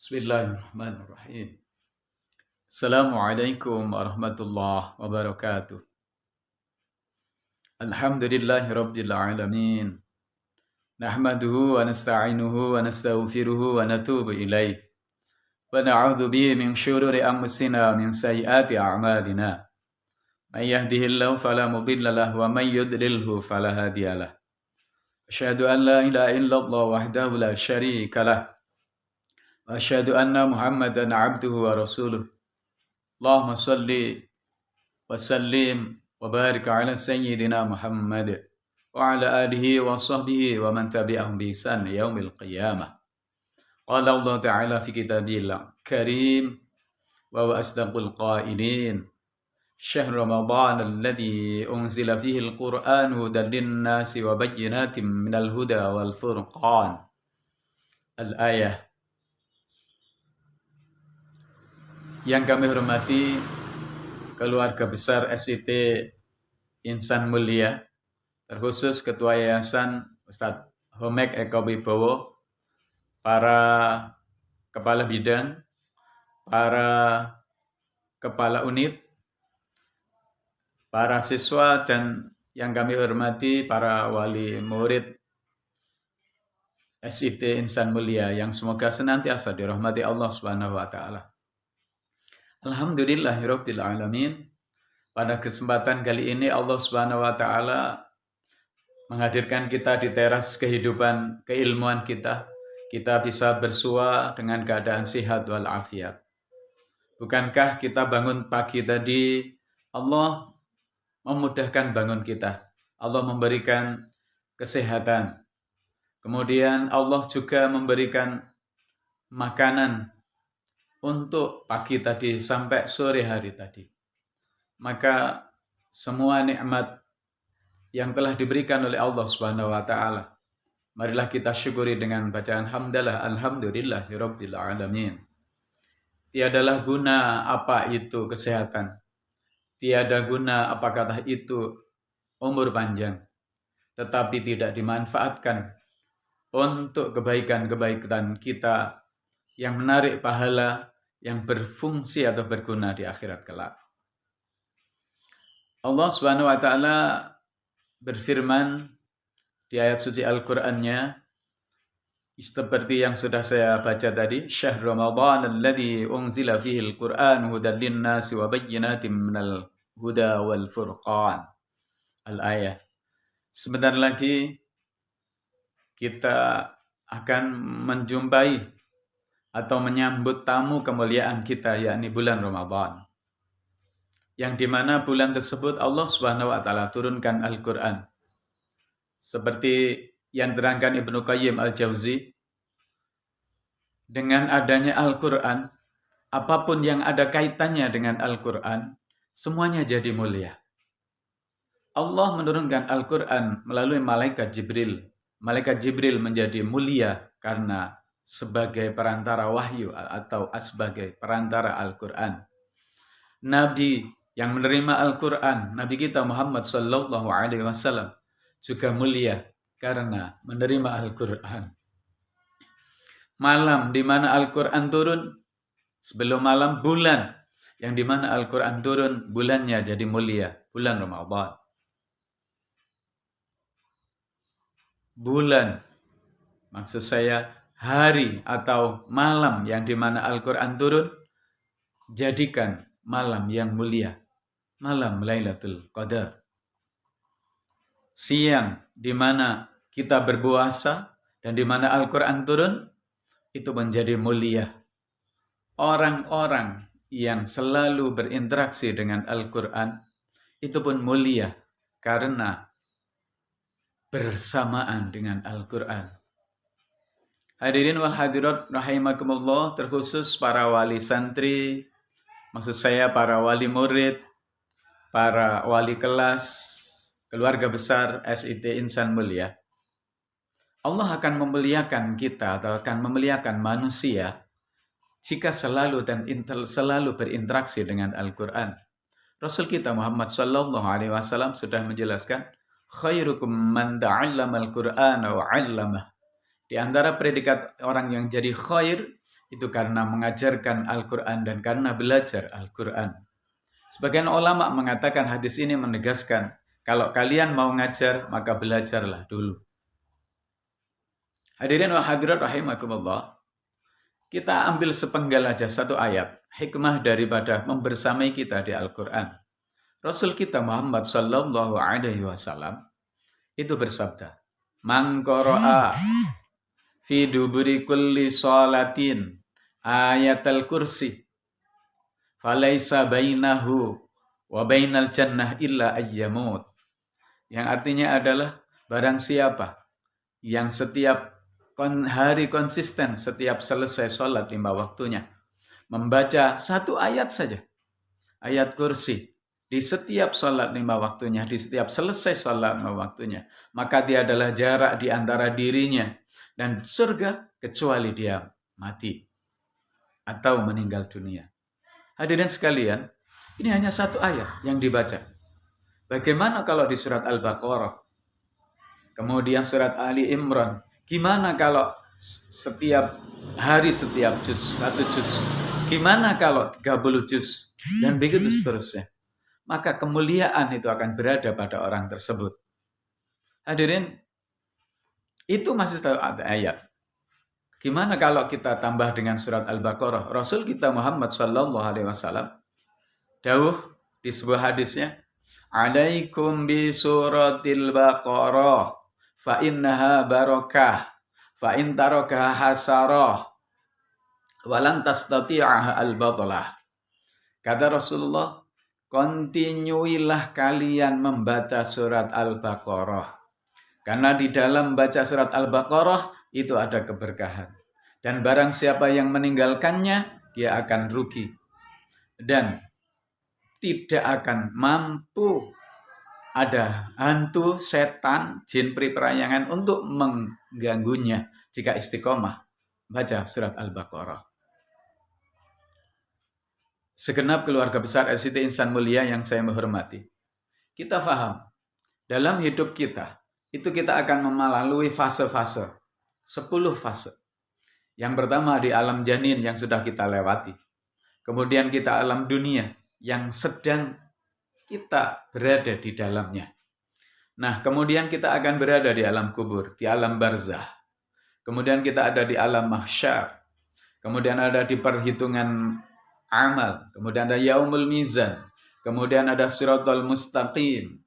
Bismillahirrahmanirrahim. Assalamualaikum warahmatullahi wabarakatuh. Alhamdulillahi rabbil alamin. Nahmaduhu wa nasta'inuhu wa nastaghfiruhu wa natubu ilaih. Wa na'udzu bihi min syururi anfusina min sayyiati a'malina. May yahdihillahu fala mudilla lahu wa may yudlilhu fala hadiyalah. Asyhadu an la ilaha illallah wahdahu la syarika lah. Wa asyhadu anna Muhammadan 'abduhu wa rasuluh. Allahumma salli wa sallim wa barik ala sayyidina Muhammad wa ala alihi wa sahbihi wa man tabi'ahum bi ihsan yaumil qiyamah. Qala Allah Ta'ala fi kitabil karim wa huwa asdaqul qailin. Syahr Ramadan alladhi unzila fihi al-Qur'an hudan lin-nasi wa bayyinatin minal huda wal furqan. Al-ayah. Yang kami hormati keluarga besar SIT Insan Mulia, terkhusus Ketua Yayasan Ustadz Homek Eko Wibowo, para kepala bidang, para kepala unit, para siswa, dan yang kami hormati para wali murid SIT Insan Mulia yang semoga senantiasa dirahmati Allah Subhanahu wa taala. Alhamdulillahirabbil alamin. Pada kesempatan kali ini Allah Subhanahu wa taala menghadirkan kita di teras kehidupan keilmuan kita. Kita bisa bersua dengan keadaan sehat wal afiat. Bukankah kita bangun pagi tadi, Allah memudahkan bangun kita. Allah memberikan kesehatan. Kemudian Allah juga memberikan makanan untuk pagi tadi sampai sore hari tadi. Maka semua nikmat yang telah diberikan oleh Allah Subhanahu wa taala, marilah kita syukuri dengan bacaan hamdalah alhamdulillahirabbil alamin. Tiadalah guna apa itu kesehatan. Tiada guna apa kata itu umur panjang, tetapi tidak dimanfaatkan untuk kebaikan-kebaikan kita yang menarik pahala, yang berfungsi atau berguna di akhirat kelak. Allah Subhanahu wa taala berfirman di ayat suci Al-Qur'annya seperti yang sudah saya baca tadi, Syahr Ramadan alladzi unzila fihi al-Qur'an hudan lin-nasi wa bayyinatin minal huda wal furqan. Al-ayah. Sebentar lagi kita akan menjumpai atau menyambut tamu kemuliaan kita, yakni bulan Ramadan. Yang dimana bulan tersebut Allah Subhanahu wa taala turunkan Al-Qur'an. Seperti yang terangkan Ibnu Qayyim Al-Jauzi, dengan adanya Al-Qur'an, apapun yang ada kaitannya dengan Al-Qur'an, semuanya jadi mulia. Allah menurunkan Al-Qur'an melalui malaikat Jibril. Malaikat Jibril menjadi mulia karena sebagai perantara wahyu atau sebagai perantara Al-Qur'an. Nabi yang menerima Al-Qur'an, Nabi kita Muhammad sallallahu alaihi wasallam juga mulia karena menerima Al-Qur'an. Malam di mana Al-Qur'an turun, sebelum malam bulan yang di mana Al-Qur'an turun, bulannya jadi mulia, bulan Ramadan. Bulan, maksud saya hari atau malam yang di mana Al-Qur'an turun, jadikan malam yang mulia, malam Lailatul Qadar. Siang di mana kita berpuasa dan di mana Al-Qur'an turun, itu menjadi mulia. Orang-orang yang selalu berinteraksi dengan Al-Qur'an itu pun mulia karena bersamaan dengan Al-Qur'an. Hadirin wal hadirat rahimakumullah, terkhusus para wali santri, maksud saya para wali murid, para wali kelas, keluarga besar SIT Insan Mulia. Allah akan memuliakan kita atau akan memuliakan manusia jika selalu berinteraksi dengan Al-Qur'an. Rasul kita Muhammad sallallahu alaihi wasallam sudah menjelaskan, khairukum man ta'allama al-Qur'ana wa 'allamah. Di antara predikat orang yang jadi khair, Itu karena mengajarkan Al-Quran dan karena belajar Al-Quran. Sebagian ulama mengatakan hadis ini menegaskan, kalau kalian mau ngajar, maka belajarlah dulu. Hadirin wa hadirat rahimakumullah. Kita ambil sepenggal aja satu ayat. Hikmah daripada membersamai kita di Al-Quran. Rasul kita Muhammad Sallallahu Alaihi Wasallam itu bersabda, "Man qara'a fi duburi kulli sholatin ayatul kursi falaisa bainahu wa bainal jannah illa ayyamut." Yang artinya adalah barang siapa yang setiap hari konsisten setiap selesai sholat 5 waktunya membaca satu ayat saja, ayat kursi, di setiap sholat 5 waktunya, di setiap selesai sholat 5 waktunya, maka dia adalah jarak di antara dirinya dan surga kecuali dia mati atau meninggal dunia. Hadirin sekalian, ini hanya satu ayat yang dibaca. Bagaimana kalau di surat Al-Baqarah, kemudian surat Ali Imran, gimana kalau setiap hari setiap juz, satu juz, gimana kalau 30 juz, dan begitu seterusnya. Maka kemuliaan itu akan berada pada orang tersebut. Hadirin, itu masih satu ayat. Gimana kalau kita tambah dengan surat Al-Baqarah? Rasul kita Muhammad Sallallahu Alaihi Wasallam dawuh di sebuah hadisnya, "Alaikum bi suratil Baqarah, fa innaha barakah, fa in tarakaha hasarah, walan tastati'aha al-batalah." Kata Rasulullah, kontinuilah kalian membaca surat Al-Baqarah. Karena di dalam baca surat Al-Baqarah itu ada keberkahan. Dan barang siapa yang meninggalkannya, dia akan rugi. Dan tidak akan mampu ada hantu, setan, jin peri-perayangan untuk mengganggunya jika istiqomah baca surat Al-Baqarah. Segenap keluarga besar LCT Insan Mulia yang saya menghormati, kita paham, dalam hidup kita, itu kita akan melalui fase-fase, 10 fase. Yang pertama di alam janin yang sudah kita lewati. Kemudian kita alam dunia yang sedang kita berada di dalamnya. Nah, kemudian kita akan berada di alam kubur, di alam barzah. Kemudian kita ada di alam mahsyar. Kemudian ada di perhitungan amal, kemudian ada yaumul mizan, kemudian ada siratal mustaqim.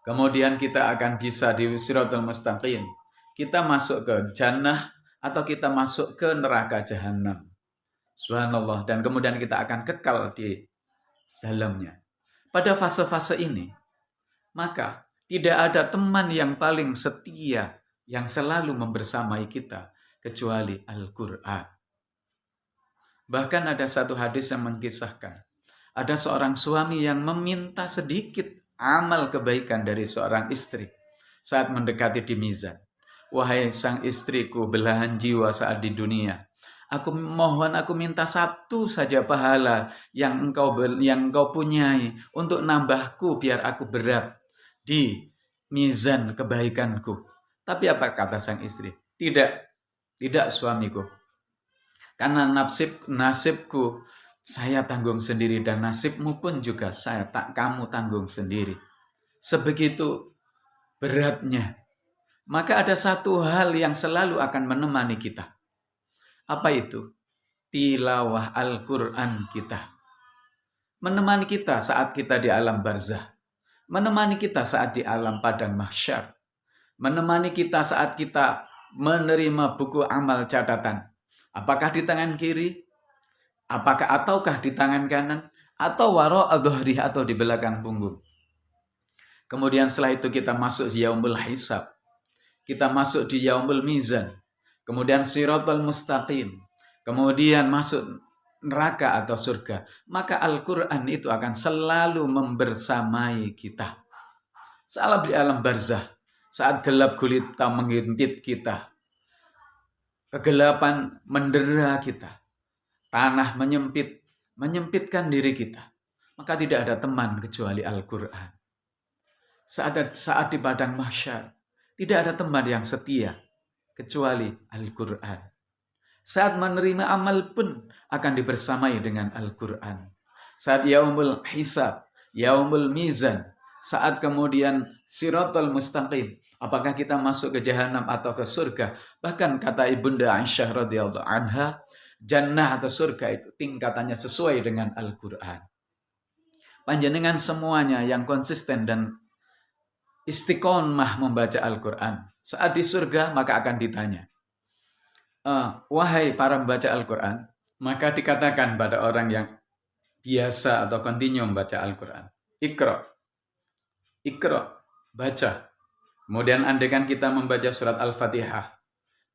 Kemudian kita akan bisa di siratal mustaqim, kita masuk ke jannah atau kita masuk ke neraka jahanam. Subhanallah. Dan kemudian kita akan kekal di dalamnya. Pada fase-fase ini, maka tidak ada teman yang paling setia yang selalu membersamai kita kecuali Al-Quran. Bahkan ada satu hadis yang mengkisahkan, ada seorang suami yang meminta sedikit amal kebaikan dari seorang istri saat mendekati di mizan. "Wahai sang istriku, belahan jiwa saat di dunia, aku mohon, aku minta satu saja pahala yang engkau punyai untuk nambahku biar aku berat di mizan kebaikanku." Tapi apa kata sang istri? Tidak suamiku. Karena nasibku saya tanggung sendiri dan nasibmu pun juga kamu tanggung sendiri. Sebegitu beratnya. Maka ada satu hal yang selalu akan menemani kita. Apa itu? Tilawah Al-Quran kita. Menemani kita saat kita di alam barzah. Menemani kita saat di alam padang mahsyar. Menemani kita saat kita menerima buku amal catatan. Apakah di tangan kiri? Ataukah di tangan kanan? Atau wara' adhri, atau di belakang punggung. Kemudian setelah itu kita masuk yaumul hisab. Kita masuk di yaumul mizan. Kemudian siratal mustaqim. Kemudian masuk neraka atau surga. Maka Al-Quran itu akan selalu membersamai kita. Saat di alam barzah, saat gelap gulita menghimpit kita, kegelapan mendera kita, tanah menyempitkan diri kita, maka tidak ada teman kecuali Al-Quran. Saat di padang mahsyar, tidak ada teman yang setia kecuali Al-Quran. Saat menerima amal pun akan dibersamai dengan Al-Quran. Saat yaumul hisab, yaumul mizan, saat kemudian siratal mustaqim, apakah kita masuk ke jahanam atau ke surga? Bahkan kata Ibunda Aisyah radhiyallahu anha, jannah atau surga itu tingkatannya sesuai dengan Al-Quran. Panjenengan semuanya yang konsisten dan istiqomah membaca Al-Quran. Saat di surga maka akan ditanya, wahai para membaca Al-Quran, maka dikatakan pada orang yang biasa atau kontinu membaca Al-Quran, Iqra, baca. Kemudian andaikan kita membaca surat Al-Fatihah,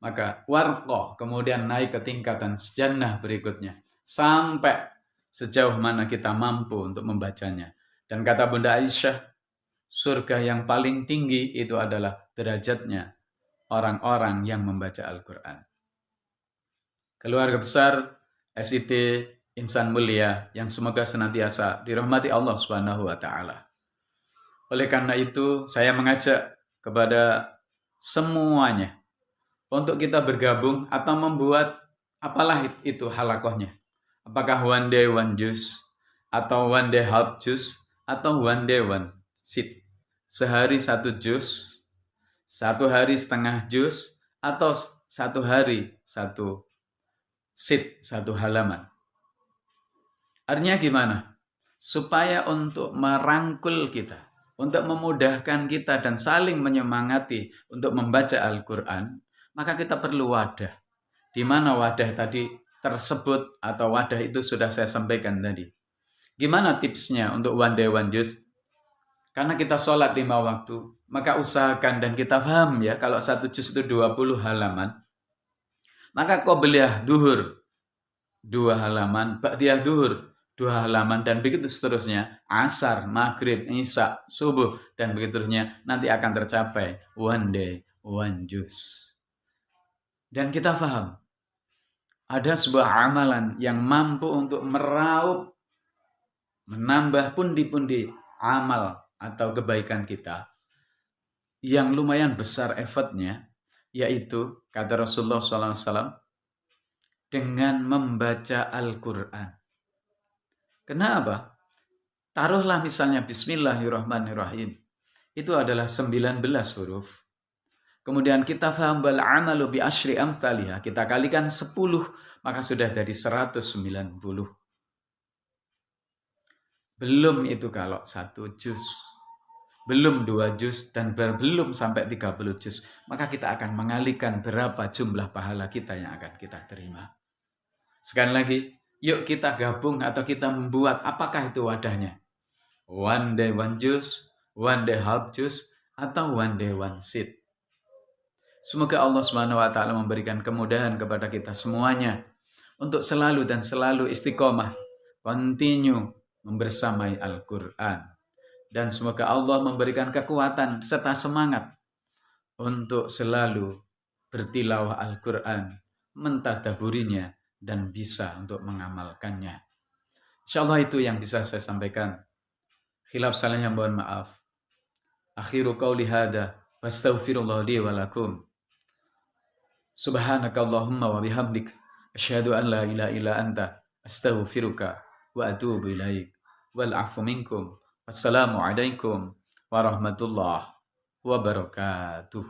maka warqa, kemudian naik ke tingkatan jannah berikutnya, sampai sejauh mana kita mampu untuk membacanya. Dan kata Bunda Aisyah, surga yang paling tinggi itu adalah derajatnya orang-orang yang membaca Al-Quran. Keluarga besar SIT Insan Mulia yang semoga senantiasa dirahmati Allah Subhanahu wa taala. Oleh karena itu, saya mengajak kepada semuanya untuk kita bergabung atau membuat apalah itu halakohnya. Apakah one day one juice, atau one day half juice, atau one day one sit. Sehari satu jus, satu hari setengah jus, atau satu hari satu sit, satu halaman. Artinya gimana? Supaya untuk merangkul kita, untuk memudahkan kita dan saling menyemangati untuk membaca Al-Quran, maka kita perlu wadah. Di mana wadah tadi tersebut atau wadah itu sudah saya sampaikan tadi. Gimana tipsnya untuk one day one juice? Karena kita sholat 5 waktu, maka usahakan dan kita paham ya, kalau satu juz itu 20 halaman, maka qobliyah duhur 2 halaman, ba'diyah duhur 2 halaman, dan begitu seterusnya, asar, maghrib, isya, subuh, dan begitu seterusnya, nanti akan tercapai one day one juice. Dan kita paham, ada sebuah amalan yang mampu untuk meraup, menambah pundi-pundi amal atau kebaikan kita yang lumayan besar effortnya, yaitu kata Rasulullah SAW, dengan membaca Al-Quran. Kenapa? Taruhlah misalnya Bismillahirrahmanirrahim, itu adalah 19 huruf. Kemudian kita faham bal amalu bi asyri amsalihah, kita kalikan 10, maka sudah dari 190. Belum itu kalau 1 juz, belum 2 juz, dan belum sampai 30 juz, maka kita akan mengalihkan berapa jumlah pahala kita yang akan kita terima. Sekali lagi, yuk kita gabung atau kita membuat, apakah itu wadahnya? One day one juz, one day half juz, atau one day one sit. Semoga Allah Subhanahu wa taala memberikan kemudahan kepada kita semuanya untuk selalu dan selalu istiqomah, continue membersamai Al-Quran. Dan semoga Allah memberikan kekuatan serta semangat untuk selalu bertilawah Al-Quran, mentadaburinya, dan bisa untuk mengamalkannya. InsyaAllah itu yang bisa saya sampaikan. Khilaf salahnya mohon maaf. Akhiru qawli hada, wastaghfirullah li wa lakum. Subhanakallahumma wa bihamdik, asyhadu an la ilaha illa anta, astaghfiruka wa atubu ilaik. Wal afu minkum. Wassalamualaikum warahmatullahi wabarakatuh.